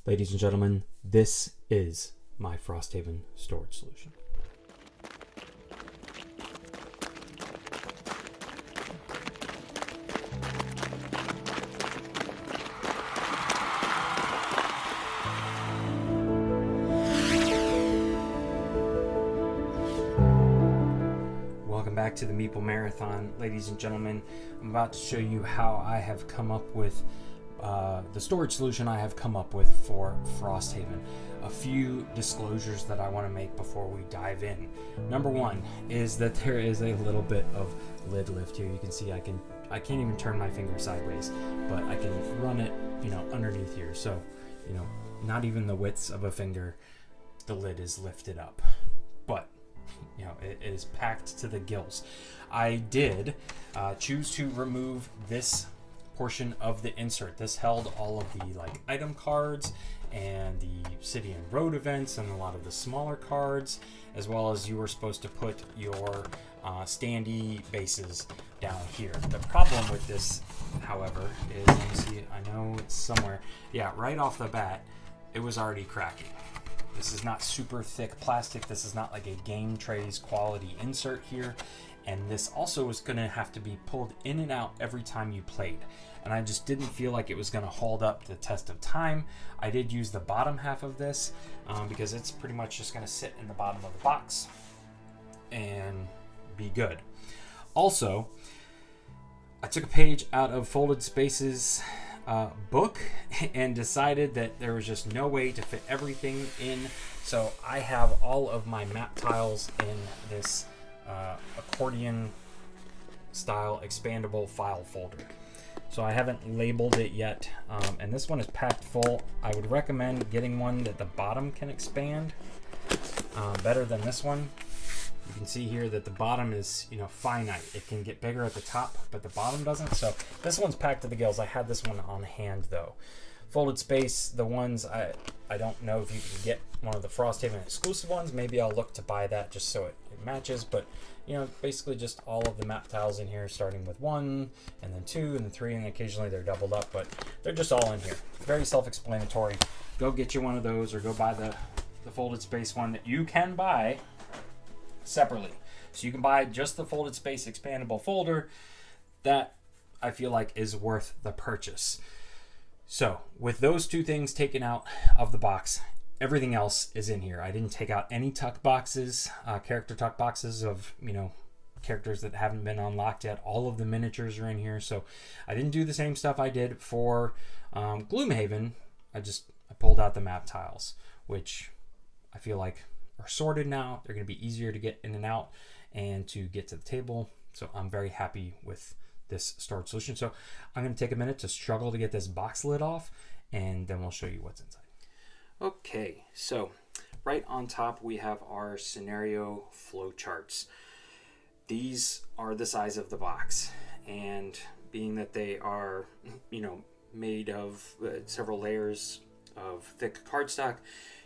Ladies and gentlemen, this is my Frosthaven storage solution. Welcome back to the Meeple Marathon, ladies and gentlemen. I'm about to show you how I have come up with the storage solution I have come up with for Frosthaven. A few disclosures that I want to make before we dive in. Number one is that there is a little bit of lid lift here. You can see I can't even turn my finger sideways, but I can run it, underneath here. So, not even the widths of a finger, the lid is lifted up. But it is packed to the gills. I did choose to remove this portion of the insert. This held all of the item cards and the city and road events and a lot of the smaller cards, as well as you were supposed to put your Standee bases down here. The problem with this, however, is, let me see, I know it's somewhere. Yeah, right off the bat, it was already cracking. This is not super thick plastic. This is not like a game trays quality insert here. And this also is going to have to be pulled in and out every time you played. And I just didn't feel like it was going to hold up the test of time. I did use the bottom half of this because it's pretty much just going to sit in the bottom of the box and be good. Also, I took a page out of Folded Spaces book and decided that there was just no way to fit everything in. So I have all of my map tiles in this Accordian style expandable file folder. So I haven't labeled it yet, and this one is packed full. I would recommend getting one that the bottom can expand better than this one. You can see here that the bottom is finite. It can get bigger at the top, but the bottom doesn't. So this one's packed to the gills. I had this one on hand though. Folded Space, the ones I don't know if you can get one of the Frosthaven exclusive ones. Maybe I'll look to buy that just so it matches. But basically just all of the map tiles in here, starting with 1 and then 2 and then 3, and occasionally they're doubled up, but they're just all in here. Very self-explanatory. Go get you one of those, or go buy the Folded Space one that you can buy separately. So you can buy just the Folded Space expandable folder. That I feel like is worth the purchase. So with those two things taken out of the box, everything else is in here. I didn't take out any tuck boxes, character tuck boxes of characters that haven't been unlocked yet. All of the miniatures are in here. So I didn't do the same stuff I did for Gloomhaven. I pulled out the map tiles, which I feel like are sorted now. They're going to be easier to get in and out and to get to the table. So I'm very happy with this storage solution. So I'm going to take a minute to struggle to get this box lid off, and then we'll show you what's inside. Okay, so right on top we have our scenario flow charts. These are the size of the box, and being that they are made of several layers of thick cardstock,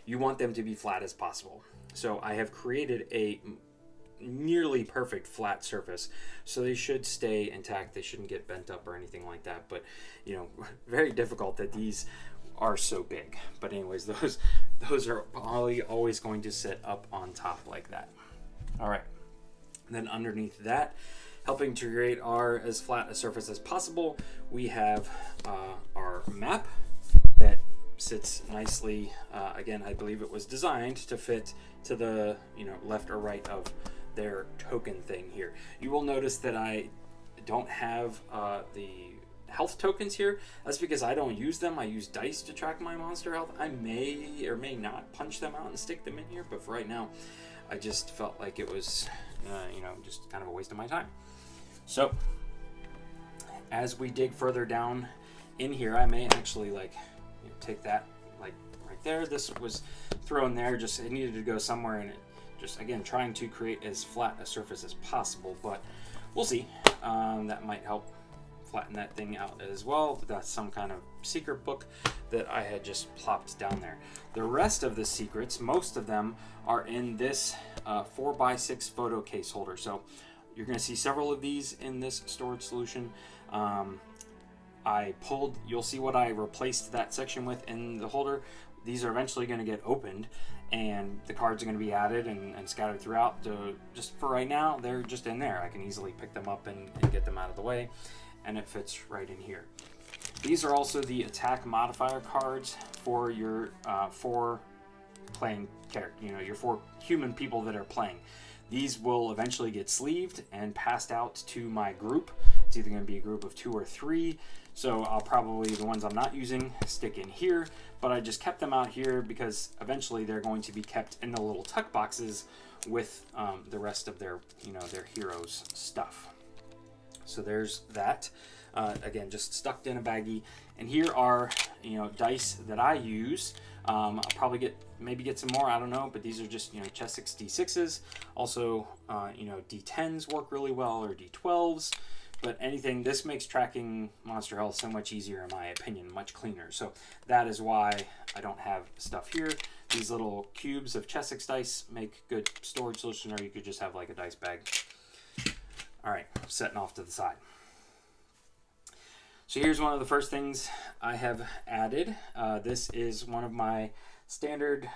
you want them to be flat as possible. So I have created a nearly perfect flat surface, so they should stay intact. They shouldn't get bent up or anything like that, but very difficult that these are so big. But anyways, those are probably always going to sit up on top like that. All right, and then underneath that, helping to create our as flat a surface as possible, we have our map that sits nicely. Again, I believe it was designed to fit to the left or right of their token thing here. You will notice that I don't have the health tokens here. That's because I don't use them. I use dice to track my monster health. I may or may not punch them out and stick them in here, but for right now I just felt like it was just kind of a waste of my time. So as we dig further down in here, I may actually take that right there. This was thrown there, just it needed to go somewhere, and it just, again, trying to create as flat a surface as possible, but we'll see. That might help flatten that thing out as well. That's some kind of secret book that I had just plopped down there. The rest of the secrets, most of them, are in this 4x6 photo case holder. So you're going to see several of these in this storage solution. I pulled, you'll see what I replaced that section with in the holder. These are eventually going to get opened, and the cards are going to be added and scattered throughout. Just for right now, they're just in there. I can easily pick them up and get them out of the way, and it fits right in here. These are also the attack modifier cards for your 4 playing character, your 4 human people that are playing. These will eventually get sleeved and passed out to my group. It's either going to be a group of 2 or 3. So I'll probably, the ones I'm not using, stick in here. But I just kept them out here because eventually they're going to be kept in the little tuck boxes with the rest of their, their heroes' stuff. So there's that. Again, just stuck in a baggie. And here are, dice that I use. I'll probably maybe get some more, I don't know, but these are just, Chessex D6s. Also, D10s work really well, or D12s. But anything, this makes tracking monster health so much easier, in my opinion, much cleaner. So that is why I don't have stuff here. These little cubes of Chessex dice make good storage solution, or you could just have like a dice bag. All right, setting off to the side. So here's one of the first things I have added. This is one of my standard,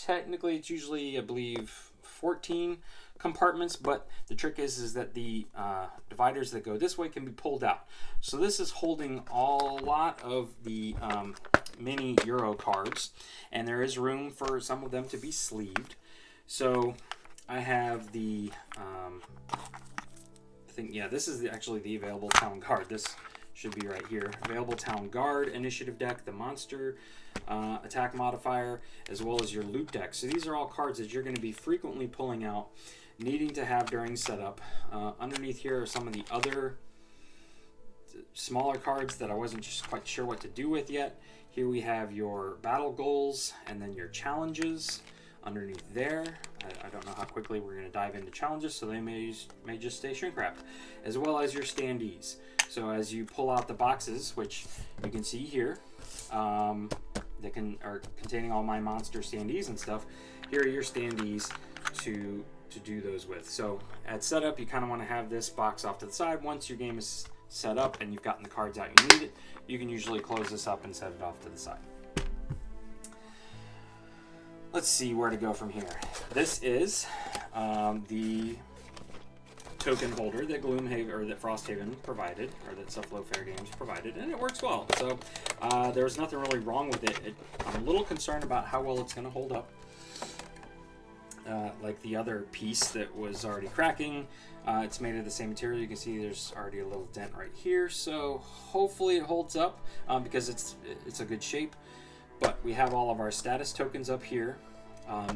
technically it's usually, I believe, 14 compartments, but the trick is that the dividers that go this way can be pulled out. So this is holding a lot of the mini Euro cards, and there is room for some of them to be sleeved. So I have the, this is actually the available town card. This should be right here. Available town guard, initiative deck, the monster attack modifier, as well as your loot deck. So these are all cards that you're going to be frequently pulling out, needing to have during setup. Underneath here are some of the other smaller cards that I wasn't just quite sure what to do with yet. Here we have your battle goals and then your challenges underneath there. I don't know how quickly we're going to dive into challenges, so they may just stay shrink wrapped, as well as your standees. So as you pull out the boxes, which you can see here, that are containing all my monster standees and stuff, here are your standees to do those with. So at setup, you kind of want to have this box off to the side. Once your game is set up and you've gotten the cards out you need it, you can usually close this up and set it off to the side. Let's see where to go from here. This is the token holder that Gloomhaven, or that Frosthaven provided, or that Suffalo Fair Games provided, and it works well. So there's nothing really wrong with it. I'm a little concerned about how well it's going to hold up. Like the other piece that was already cracking, it's made of the same material. You can see there's already a little dent right here, so hopefully it holds up because it's a good shape. But we have all of our status tokens up here.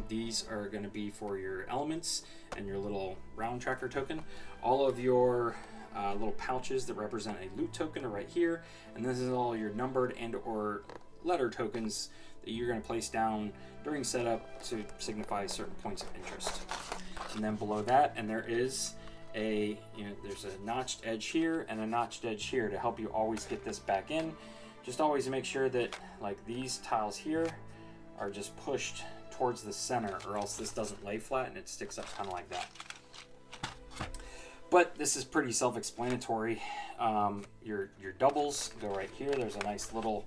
These are going to be for your elements and your little round tracker token. All of your little pouches that represent a loot token are right here, and this is all your numbered and or letter tokens that you're going to place down during setup to signify certain points of interest. And then below that, and there is there's a notched edge here and a notched edge here to help you always get this back in. Just always make sure that like these tiles here are just pushed towards the center, or else this doesn't lay flat and it sticks up kind of like that. But this is pretty self-explanatory. Your doubles go right here. There's a nice little,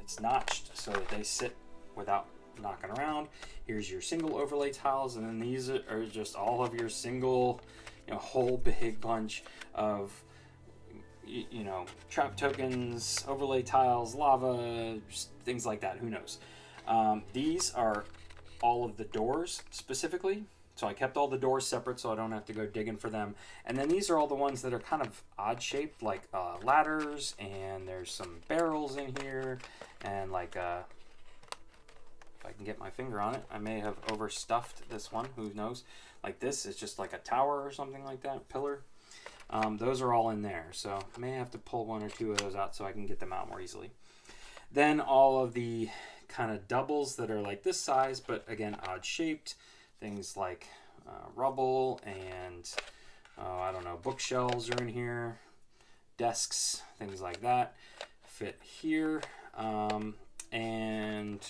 it's notched so that they sit without knocking around. Here's your single overlay tiles, and then these are just all of your single, whole big bunch of, trap tokens, overlay tiles, lava, things like that. Who knows? These are all of the doors specifically. So I kept all the doors separate so I don't have to go digging for them. And then these are all the ones that are kind of odd shaped, like ladders, and there's some barrels in here, and like if I can get my finger on it, I may have overstuffed this one, who knows. Like this is just like a tower or something like that, pillar. Those are all in there, so I may have to pull one or two of those out so I can get them out more easily. Then all of the kind of doubles that are like this size, but again, odd shaped. Things like rubble and, I don't know, bookshelves are in here. Desks, things like that fit here. And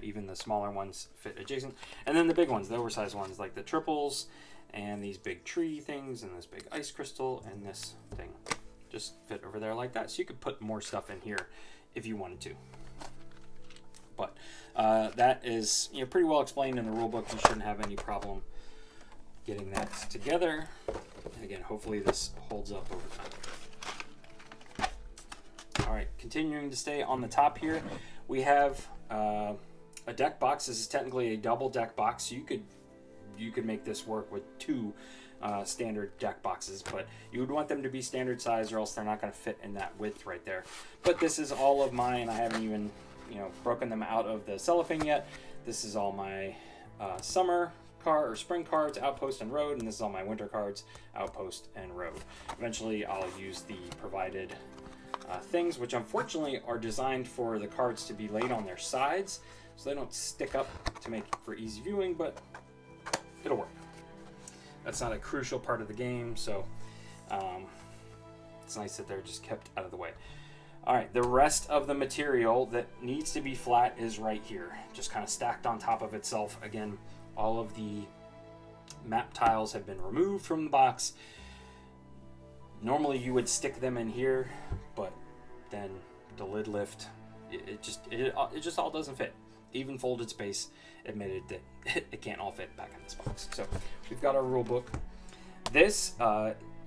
even the smaller ones fit adjacent. And then the big ones, the oversized ones, like the triples and these big tree things and this big ice crystal and this thing. just fit over there like that. So you could put more stuff in here if you wanted to. But that is, you know, pretty well explained in the rule book. You shouldn't have any problem getting that together. And again, hopefully this holds up over time. All right, continuing to stay on the top here, we have a deck box. This is technically a double deck box. So you could make this work with two standard deck boxes, but you would want them to be standard size or else they're not going to fit in that width right there. But this is all of mine. I haven't even, you know, broken them out of the cellophane yet. This is all my summer card or spring cards, Outpost and Road, and this is all my winter cards, Outpost and Road. Eventually I'll use the provided things, which unfortunately are designed for the cards to be laid on their sides so they don't stick up to make for easy viewing, but it'll work. That's not a crucial part of the game, so it's nice that they're just kept out of the way. All right, the rest of the material that needs to be flat is right here, just kind of stacked on top of itself. Again, all of the map tiles have been removed from the box. Normally you would stick them in here, but then the lid lift, it just all doesn't fit. Even Folded Space admitted that it can't all fit back in this box. So we've got our rule book. This,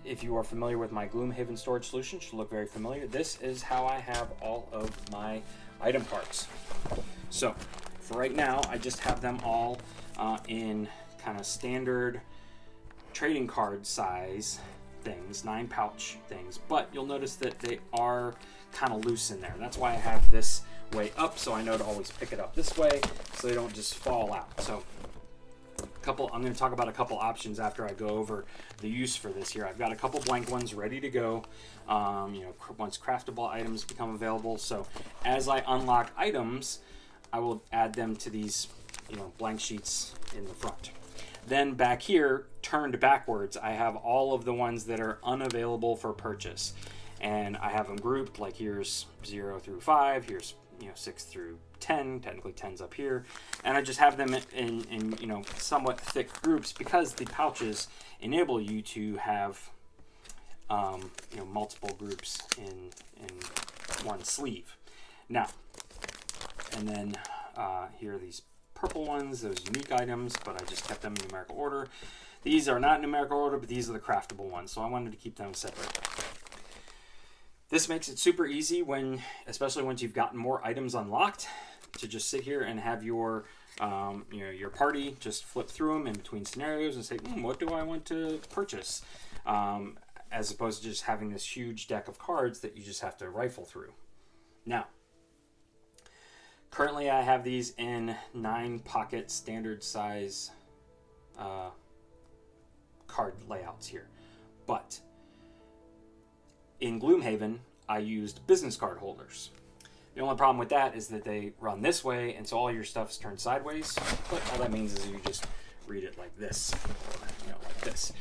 if you are familiar with my Gloomhaven Storage Solution, should look very familiar. This is how I have all of my item cards. So for right now, I just have them all in kind of standard trading card size things, 9-pouch things, but you'll notice that they are kind of loose in there. That's why I have this way up, so I know to always pick it up this way so they don't just fall out. So I'm going to talk about a couple options after I go over the use for this here. I've got a couple blank ones ready to go, you know, once craftable items become available. So as I unlock items, I will add them to these, you know, blank sheets in the front. Then back here, turned backwards, I have all of the ones that are unavailable for purchase. And I have them grouped, like here's 0 through 5, here's, you know, 6 through 10, technically 10's up here. And I just have them in you know, somewhat thick groups because the pouches enable you to have, you know, multiple groups in one sleeve. Now, and then here are these purple ones, those unique items, but I just kept them in numerical order. These are not in numerical order, but these are the craftable ones, so I wanted to keep them separate. This makes it super easy when, especially once you've gotten more items unlocked, to just sit here and have your, you know, your party just flip through them in between scenarios and say, what do I want to purchase? As opposed to just having this huge deck of cards that you just have to rifle through. Now, currently I have these in 9-pocket standard size card layouts here, but in Gloomhaven I used business card holders. The only problem with that is that they run this way, and so all your stuff is turned sideways, but all that means is you just read it like this, or, you know, like this.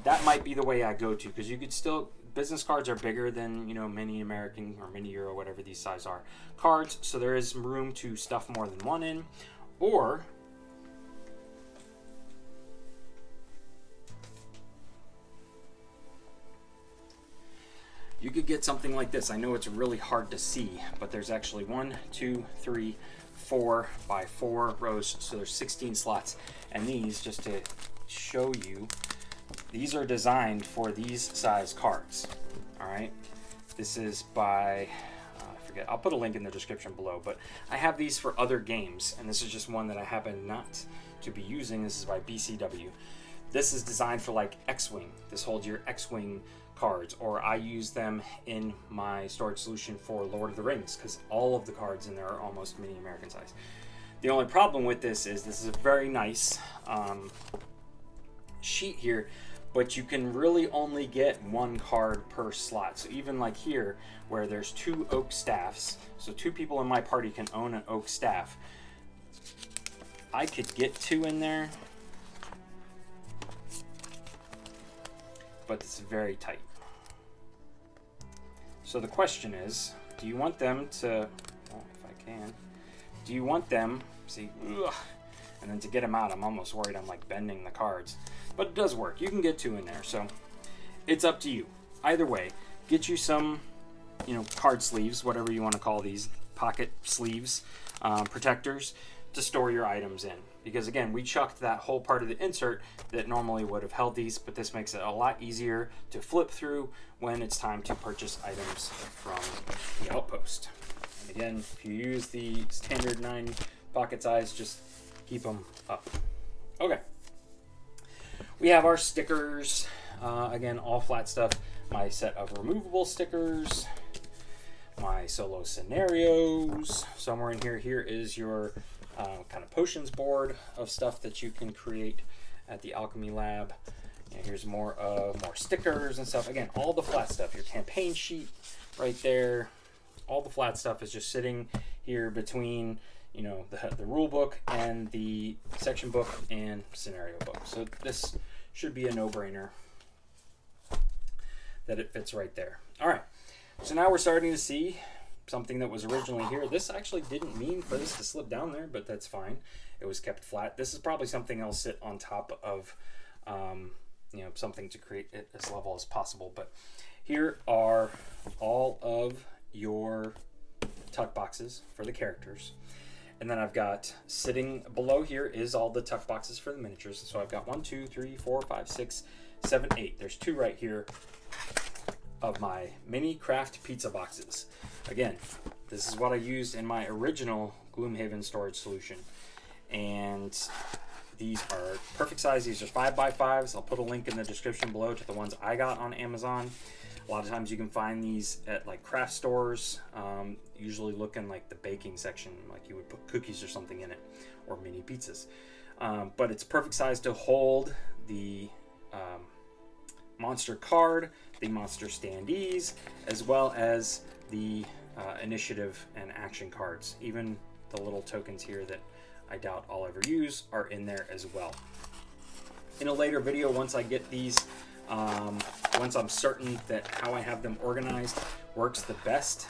That might be the way I go to, because you could still, business cards are bigger than, you know, mini American or mini Euro, whatever these size are, cards, so there is room to stuff more than one in. Or you could get something like this. I know it's really hard to see, but there's actually 1, 2, 3, 4 by 4 rows, so there's 16 slots. And these, just to show you, these are designed for these size cards. All right, this is by, I forget, I'll put a link in the description below, but I have these for other games, and this is just one that I happen not to be using. This is by BCW. This is designed for like X-Wing. This holds your X-Wing cards, or I use them in my storage solution for Lord of the Rings because all of the cards in there are almost mini American size. The only problem with this is a very nice sheet here, but you can really only get 1 card per slot. So even like here where there's 2 oak staffs, so 2 people in my party can own an oak staff, I could get 2 in there, but it's very tight. So the question is, do you want them to, well, if I can, do you want them, see, ugh, and then to get them out, I'm almost worried I'm like bending the cards, but it does work. You can get 2 in there, so it's up to you. Either way, get you some, card sleeves, whatever you want to call these, pocket sleeves, protectors to store your items in. Because again, we chucked that whole part of the insert that normally would have held these, but this makes it a lot easier to flip through when it's time to purchase items from the outpost. And again, if you use the standard 9 pocket size, just keep them up. Okay. We have our stickers. Again, all flat stuff. My set of removable stickers. My solo scenarios. Somewhere in here. Here is your kind of potions board of stuff that you can create at the alchemy lab. And here's more stickers and stuff. Again, all the flat stuff. Your campaign sheet right there. All the flat stuff is just sitting here between the rule book and the section book and scenario book. So this should be a no-brainer that it fits right there. All right, so now we're starting to see something that was originally here. This actually didn't mean for this to slip down there, but that's fine. It was kept flat. This is probably something I'll sit on top of, something to create it as level as possible. But here are all of your tuck boxes for the characters. And then I've got sitting below here is all the tuck boxes for the miniatures. So I've got 1, 2, 3, 4, 5, 6, 7, 8. There's 2 right here of my mini craft pizza boxes. Again, this is what I used in my original Gloomhaven Storage Solution. And these are perfect size. These are 5x5s. I'll put a link in the description below to the ones I got on Amazon. A lot of times you can find these at like craft stores. Usually look in like the baking section, like you would put cookies or something in it, or mini pizzas. But it's perfect size to hold the monster card, the monster standees, as well as the initiative and action cards. Even the little tokens here that I doubt I'll ever use are in there as well. In a later video, once I get these, once I'm certain that how I have them organized works the best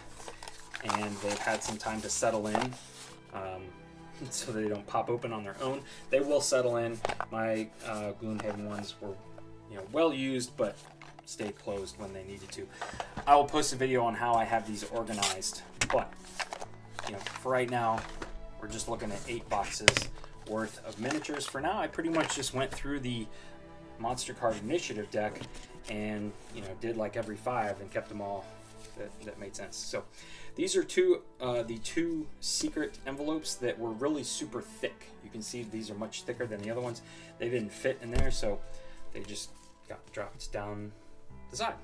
and they've had some time to settle in, so they don't pop open on their own, they will settle in. My Gloomhaven ones were well used, but stayed closed when they needed to. I will post a video on how I have these organized, but for right now we're just looking at 8 boxes worth of miniatures. For now, I pretty much just went through the monster card initiative deck and did like every 5 and kept them all that made sense. So these are the 2 secret envelopes that were really super thick. You can see these are much thicker than the other ones. They didn't fit in there, so they just got dropped down the side.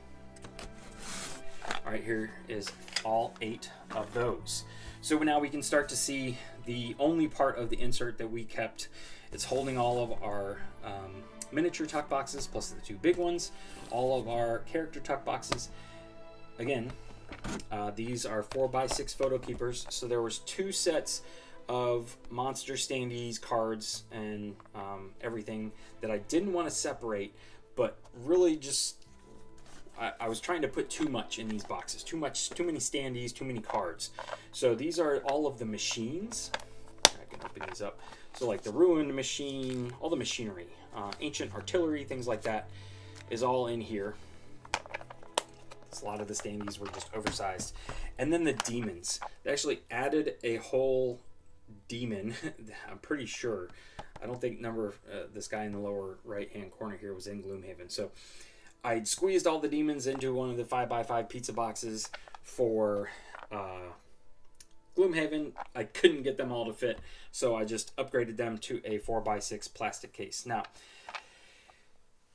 All right, here is all 8 of those. So now we can start to see the only part of the insert that we kept. It's holding all of our miniature tuck boxes plus the 2 big ones, all of our character tuck boxes. Again, these are 4x6 photo keepers. So there was 2 sets of monster standees, cards, and everything that I didn't want to separate, but really just I was trying to put too much in these boxes. Too many standees, too many cards. So these are all of the machines. I can open these up. So like the ruined machine, all the machinery, ancient artillery, things like that is all in here. A lot of the standees were just oversized. And then the demons. They actually added a whole demon. I'm pretty sure. I don't think this guy in the lower right-hand corner here was in Gloomhaven. So I'd squeezed all the demons into one of the 5x5 pizza boxes for Gloomhaven. I couldn't get them all to fit, so I just upgraded them to a 4x6 plastic case. Now,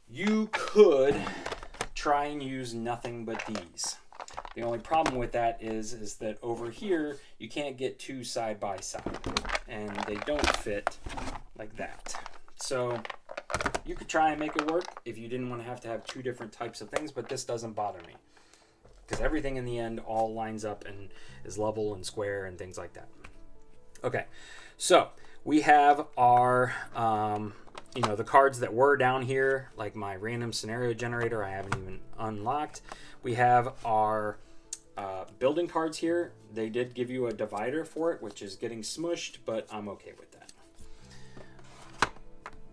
you could try and use nothing but these. The only problem with that is that over here, you can't get 2 side by side, and they don't fit like that. So you could try and make it work if you didn't want to have 2 different types of things, but this doesn't bother me because everything in the end all lines up and is level and square and things like that. Okay, so we have our the cards that were down here, like my random scenario generator I haven't even unlocked. We have our building cards here. They did give you a divider for it, which is getting smushed, but I'm okay with that.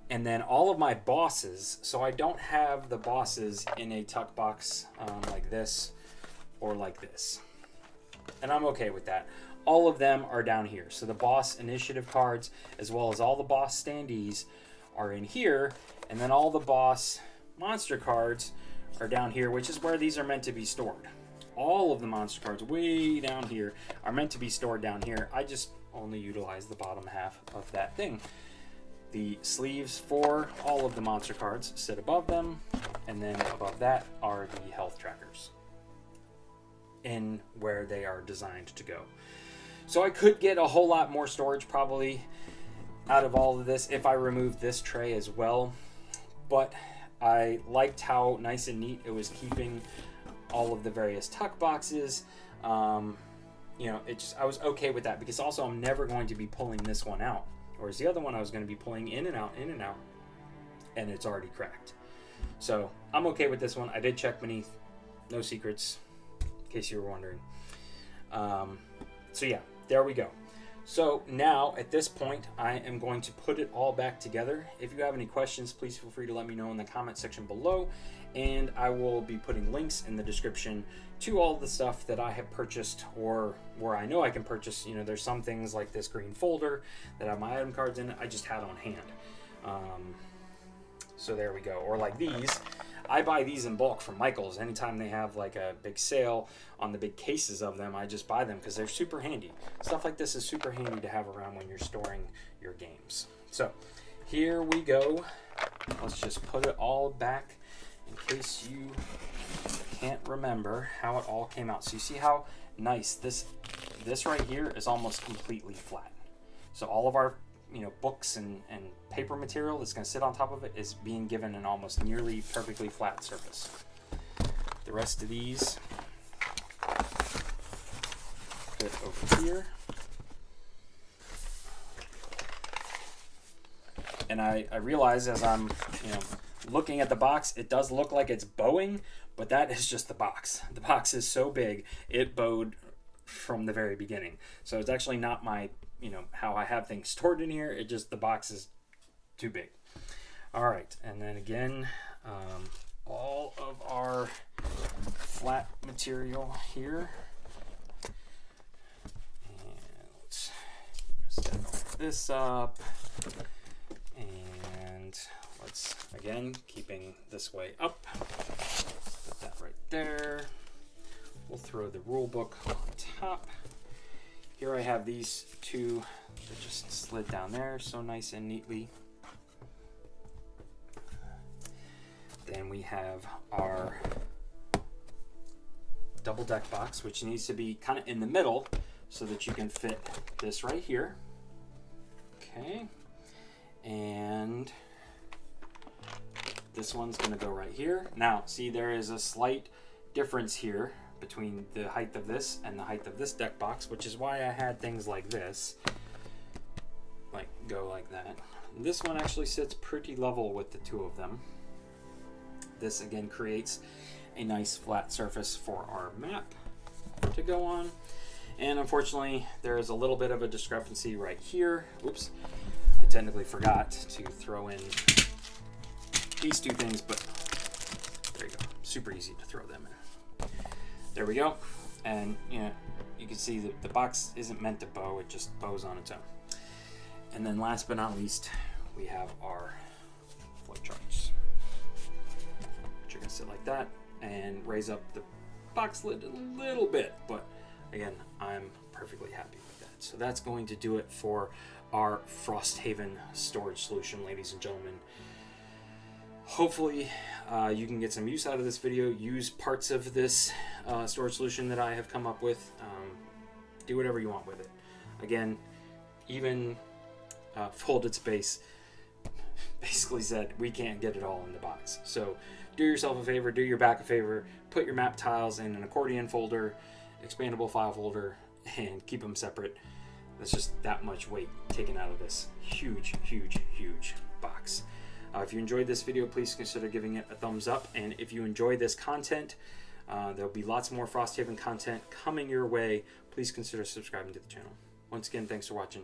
And then all of my bosses, so I don't have the bosses in a tuck box like this. or like this. And I'm okay with that. All of them are down here. So the boss initiative cards, as well as all the boss standees, are in here. And then all the boss monster cards are down here, which is where these are meant to be stored. All of the monster cards way down here are meant to be stored down here. I just only utilize the bottom half of that thing. The sleeves for all of the monster cards sit above them, and then above that are the health trackers in where they are designed to go. So I could get a whole lot more storage probably out of all of this if I removed this tray as well, but I liked how nice and neat it was keeping all of the various tuck boxes. You know, I was okay with that, because also I'm never going to be pulling this one out, whereas the other one I was going to be pulling in and out, and it's already cracked. So I'm okay with this one. I did check beneath, no secrets, in case you were wondering. So yeah, there we go. So now at this point, I am going to put it all back together. If you have any questions, please feel free to let me know in the comment section below, and I will be putting links in the description to all the stuff that I have purchased, or where I know I can purchase. You know, there's some things like this green folder that have my item cards in it, I just had on hand. So there we go. Or like these, I buy these in bulk from Michael's. Anytime they have like a big sale on the big cases of them, I just buy them because they're super handy. Stuff like this is super handy to have around when you're storing your games. So here we go. Let's just put it all back in case you can't remember how it all came out. So you see how nice this right here is almost completely flat. So all of our books and paper material that's going to sit on top of it is being given an almost nearly perfectly flat surface. The rest of these fit over here. And I realize as I'm looking at the box, it does look like it's bowing, but that is just the box. The box is so big, it bowed from the very beginning. So it's actually not my how I have things stored in here. It just, the box is too big. All right, and then again, all of our flat material here. And let's set all this up. And let's, again, keeping this way up, put that right there. We'll throw the rule book on top. Here I have these two that just slid down there so nice and neatly. Then we have our double deck box, which needs to be kind of in the middle so that you can fit this right here. Okay. And this one's going to go right here. Now, see, there is a slight difference here between the height of this and the height of this deck box, which is why I had things like this, like go like that. This one actually sits pretty level with the two of them. This again creates a nice flat surface for our map to go on. And unfortunately, there is a little bit of a discrepancy right here. Oops, I technically forgot to throw in these two things, but there you go. Super easy to throw them in. There we go. And you can see that the box isn't meant to bow, it just bows on its own. And then last but not least, we have our flow charts, which are going to sit like that and raise up the box lid a little bit, but again, I'm perfectly happy with that. So that's going to do it for our Frosthaven storage solution, ladies and gentlemen. Hopefully you can get some use out of this video. Use parts of this storage solution that I have come up with. Do whatever you want with it. Again, even Folded Space basically said we can't get it all in the box. So do yourself a favor, do your back a favor, put your map tiles in an accordion folder, expandable file folder, and keep them separate. That's just that much weight taken out of this huge, huge, huge box. If you enjoyed this video, please consider giving it a thumbs up. And if you enjoy this content, there'll be lots more Frosthaven content coming your way. Please consider subscribing to the channel. Once again, thanks for watching.